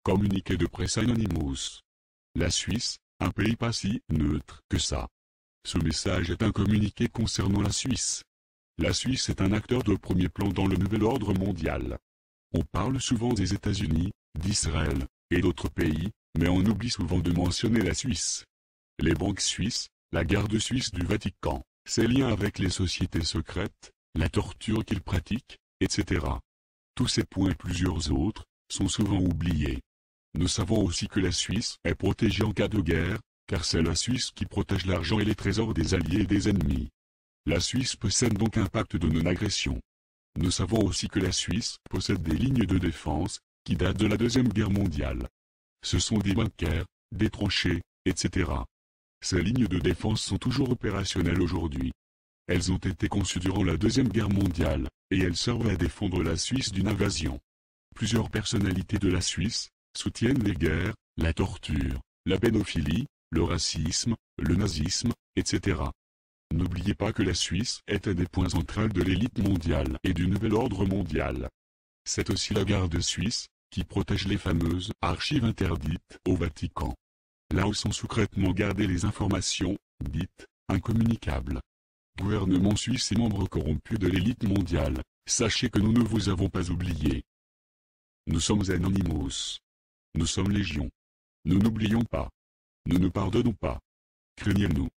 Communiqué de presse Anonymous. La Suisse, un pays pas si neutre que ça. Ce message est un communiqué concernant la Suisse. La Suisse est un acteur de premier plan dans le nouvel ordre mondial. On parle souvent des États-Unis, d'Israël, et d'autres pays, mais on oublie souvent de mentionner la Suisse. Les banques suisses, la garde suisse du Vatican, ses liens avec les sociétés secrètes, la torture qu'ils pratiquent, etc. Tous ces points et plusieurs autres, sont souvent oubliés. Nous savons aussi que la Suisse est protégée en cas de guerre, car c'est la Suisse qui protège l'argent et les trésors des alliés et des ennemis. La Suisse possède donc un pacte de non-agression. Nous savons aussi que la Suisse possède des lignes de défense, qui datent de la Deuxième Guerre mondiale. Ce sont des bunkers, des tranchées, etc. Ces lignes de défense sont toujours opérationnelles aujourd'hui. Elles ont été conçues durant la Deuxième Guerre mondiale, et elles servent à défendre la Suisse d'une invasion. Plusieurs personnalités de la Suisse soutiennent les guerres, la torture, la pédophilie, le racisme, le nazisme, etc. N'oubliez pas que la Suisse est un des points centraux de l'élite mondiale et du nouvel ordre mondial. C'est aussi la garde suisse qui protège les fameuses archives interdites au Vatican. Là où sont secrètement gardées les informations, dites, incommunicables. Gouvernement suisse et membres corrompus de l'élite mondiale, sachez que nous ne vous avons pas oublié. Nous sommes Anonymous. Nous sommes Légion. Nous n'oublions pas. Nous ne pardonnons pas. Craignez-nous.